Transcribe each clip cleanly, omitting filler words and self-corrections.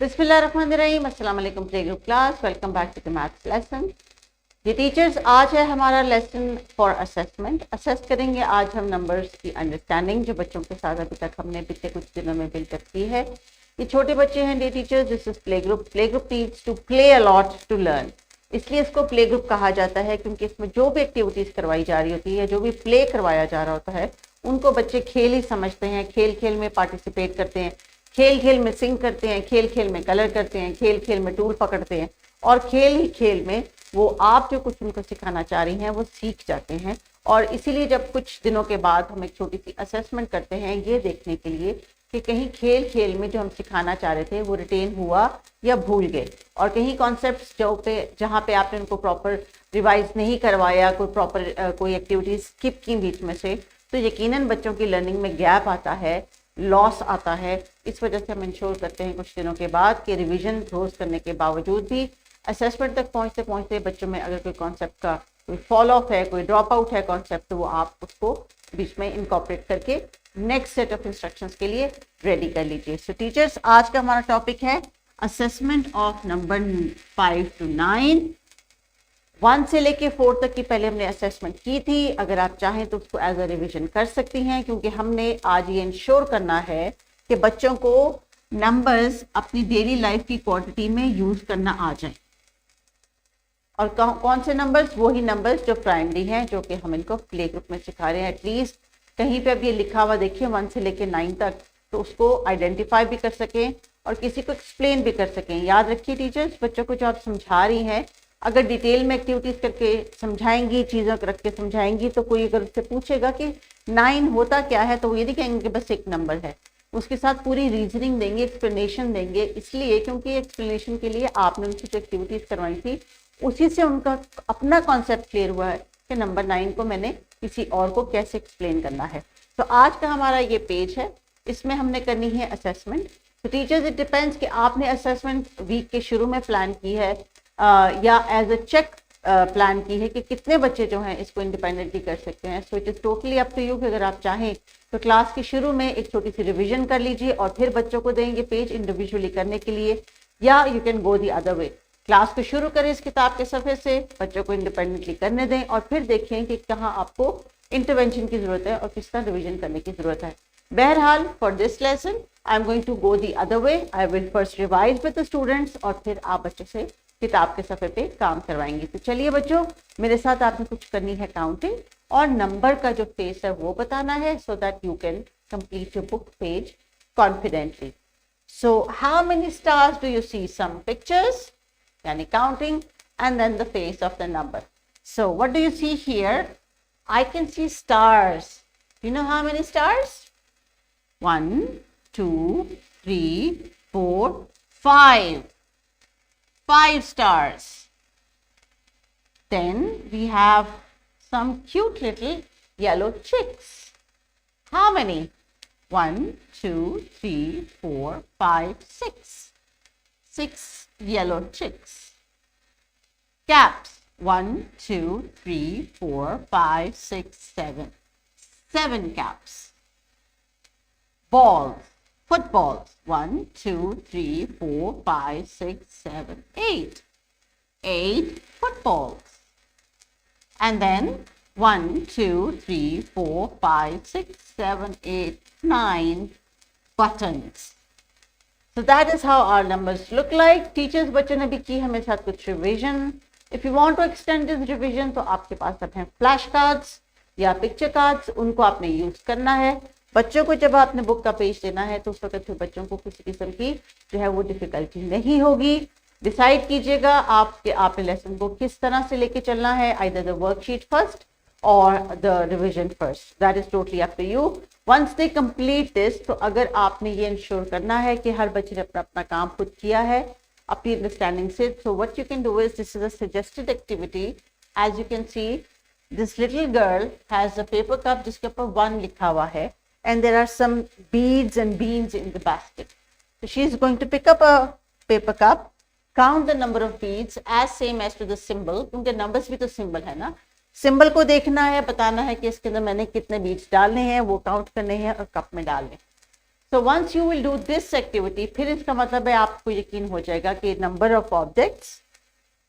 बिस्मिल्लाहिर्रहमानिर्रहीम। अस्सलाम वालेकुम play group class, welcome back to the maths lesson. ये टीचर्स, आज है हमारा लेसन फॉर असेसमेंट। असेस करेंगे आज हम नंबर्स की अंडरस्टैंडिंग जो बच्चों के साथ अभी तक हमने पिछले कुछ दिनों में बिल्डअप की है। ये छोटे बच्चे हैं dear teachers, this is play group. Play group needs to play a lot to learn, इसलिए इसको प्ले ग्रुप कहा जाता है क्योंकि इसमें जो भी एक्टिविटीज़ करवाई जा रही होती है, जो भी प्ले करवाया जा रहा होता है, उनको बच्चे खेल ही समझते हैं, खेल खेल में पार्टिसिपेट करते हैं, खेल खेल में सिंग करते हैं, खेल खेल में कलर करते हैं, खेल खेल में टूल पकड़ते हैं और खेल ही खेल में वो आप जो कुछ उनको सिखाना चाह रही हैं वो सीख जाते हैं। और इसीलिए जब कुछ दिनों के बाद हम एक छोटी सी असेसमेंट करते हैं ये देखने के लिए कि कहीं खेल खेल में जो हम सिखाना चाह रहे थे वो रिटेन हुआ या भूल गए, और कहीं कॉन्सेप्ट्स जहाँ पे आपने उनको प्रॉपर रिवाइज नहीं करवाया, कोई एक्टिविटीज स्किप की बीच में से, तो यकीनन बच्चों की लर्निंग में गैप आता है, लॉस आता है। इस वजह से हम इंश्योर करते हैं कुछ दिनों के बाद कि रिवीजन रोज करने के बावजूद भी असेसमेंट तक पहुँचते पहुँचते बच्चों में अगर कोई कॉन्सेप्ट का कोई फॉल ऑफ है, कोई ड्रॉप आउट है कॉन्सेप्ट, तो वो आप उसको बीच में इनकॉर्पोरेट करके नेक्स्ट सेट ऑफ इंस्ट्रक्शंस के लिए रेडी कर लीजिए। सो टीचर्स, आज का हमारा टॉपिक है असेसमेंट ऑफ नंबर 5 to 9। 1 से लेके 4 तक की पहले हमने असेसमेंट की थी। अगर आप चाहें तो उसको एज अ रिविजन कर सकती हैं, क्योंकि हमने आज ये इंश्योर करना है कि बच्चों को नंबर्स अपनी डेली लाइफ की क्वांटिटी में यूज करना आ जाए। और कौन से नंबर्स? वही नंबर्स जो प्राइमरी हैं, जो कि हम इनको प्ले ग्रुप में सिखा रहे हैं। एटलीस्ट कहीं पे अब ये लिखा हुआ देखिए 1 से लेके 9 तक, तो उसको आइडेंटिफाई भी कर सकें और किसी को एक्सप्लेन भी कर सकें। याद रखिए टीचर्स, बच्चों को जो आप समझा रही हैं, अगर डिटेल में एक्टिविटीज करके समझाएंगी, चीज़ों को रख के समझाएंगी, तो कोई अगर उससे पूछेगा कि 9 होता क्या है, तो वो ये नहीं कहेंगे कि बस एक नंबर है। उसके साथ पूरी रीजनिंग देंगे, एक्सप्लेनेशन देंगे, इसलिए क्योंकि एक्सप्लेनेशन के लिए आपने उनकी जो एक्टिविटीज करवाई थी उसी से उनका अपना कॉन्सेप्ट क्लियर हुआ है कि नंबर 9 को मैंने किसी और को कैसे एक्सप्लेन करना है। तो आज का हमारा ये पेज है, इसमें हमने करनी है असेसमेंट। तो टीचर्स, इट डिपेंड्स कि आपने असेसमेंट वीक के शुरू में प्लान की है या एज अ चेक प्लान की है कि कितने बच्चे जो हैं इसको इंडिपेंडेंटली कर सकते हैं। So it is totally up to you कि अगर आप चाहें तो क्लास के शुरू में एक छोटी सी रिविजन कर लीजिए और फिर बच्चों को देंगे पेज इंडिविजुअली करने के लिए, या you can go the other way. Class को शुरू करें इस किताब के सफ़े से, बच्चों को इंडिपेंडेंटली करने दें और फिर देखें कि कहाँ आपको इंटरवेंशन की ज़रूरत है और किस तरह रिविजन करने की ज़रूरत है। बहरहाल, for this lesson I am going to go the other way. I will first revise with the students और फिर आप बच्चों से किताब के सफ़े पे काम करवाएंगे। तो चलिए बच्चों, मेरे साथ आपने कुछ करनी है काउंटिंग और नंबर का जो फेस है वो बताना है, so that you can complete your book page confidently. So how many stars do you see? Some pictures, yani counting, and then the face of the number. So what do you see here? I can see stars. You know how many stars? 1, 2, 3, 4, 5. 5 stars. Then we have some cute little yellow chicks. How many? 1, 2, 3, 4, 5, 6. 6 yellow chicks. Caps. 1, 2, 3, 4, 5, 6, 7. 7 caps. Balls. Footballs. 1, 2, 3, 4, 5, 6, 7, 8. 8 footballs. And then 1, 2, 3, 4, 5, 6, 7, 8, 9 buttons. So that is how our numbers look like. Teachers, बच्चों ने भी की हमें साथ कुछ revision. If you want to extend this revision, तो आपके पास अब हैं फ्लैश कार्ड्स या पिक्चर कार्ड्स, उनको आपने यूज करना है। बच्चों को जब आपने बुक का पेज देना है तो उस वक्त फिर बच्चों को किसी किस्म की जो है वो डिफिकल्टी नहीं होगी। डिसाइड कीजिएगा आप कि आपने लेसन को किस तरह से लेके चलना है, आइदर द वर्कशीट फर्स्ट और the revision first, that is totally up to you. Once they complete this, तो अगर आपने ये इंश्योर करना है कि हर बच्चे ने अपना अपना काम खुद किया है अपनी अंडरस्टैंडिंग से, so what you can do is, this is a suggested activity. As you can see, this little girl has a paper cup जिसके ऊपर 1 लिखा हुआ है, and there are some beads and beans in the basket. So she is going to pick up a paper cup, count the number of beads as same as to the symbol, क्योंकि numbers भी तो symbol है ना, symbol को देखना है, बताना है कि इसके अंदर मैंने कितने बीट्स डालने हैं, वो काउंट करने हैं और कप में डालने। So once you will do this activity, फिर इसका मतलब है आपको यकीन हो जाएगा कि number of objects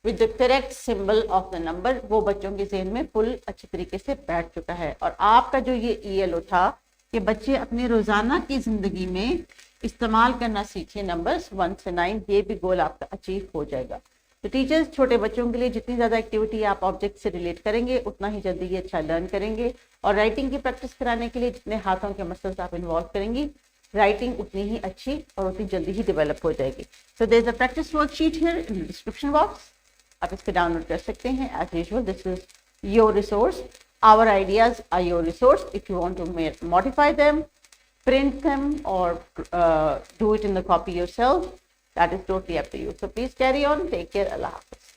with the correct symbol of the number वो बच्चों के जहन में फुल अच्छी तरीके से बैठ चुका है। और आपका जो ये ELO था कि बच्चे अपनी रोजाना की जिंदगी में इस्तेमाल करना सीखे नंबर्स 1 से 9, ये भी गोल आपका अचीव हो जाएगा। तो टीचर्स छोटे बच्चों के लिए जितनी ज़्यादा एक्टिविटी आप ऑब्जेक्ट से रिलेट करेंगे उतना ही जल्दी ये अच्छा लर्न करेंगे। और राइटिंग की प्रैक्टिस कराने के लिए जितने हाथों के मसल्स आप इन्वॉल्व करेंगी, राइटिंग उतनी ही अच्छी और उतनी जल्दी ही डेवलप हो जाएगी। So there is a practice worksheet here in the description box, आप इसको डाउनलोड कर सकते हैं। As usual this is your resource, our ideas are your resource. If you want to modify them, print them, or do it in the copy yourself, that is totally up to you. So please carry on. Take care. Allah Hafiz.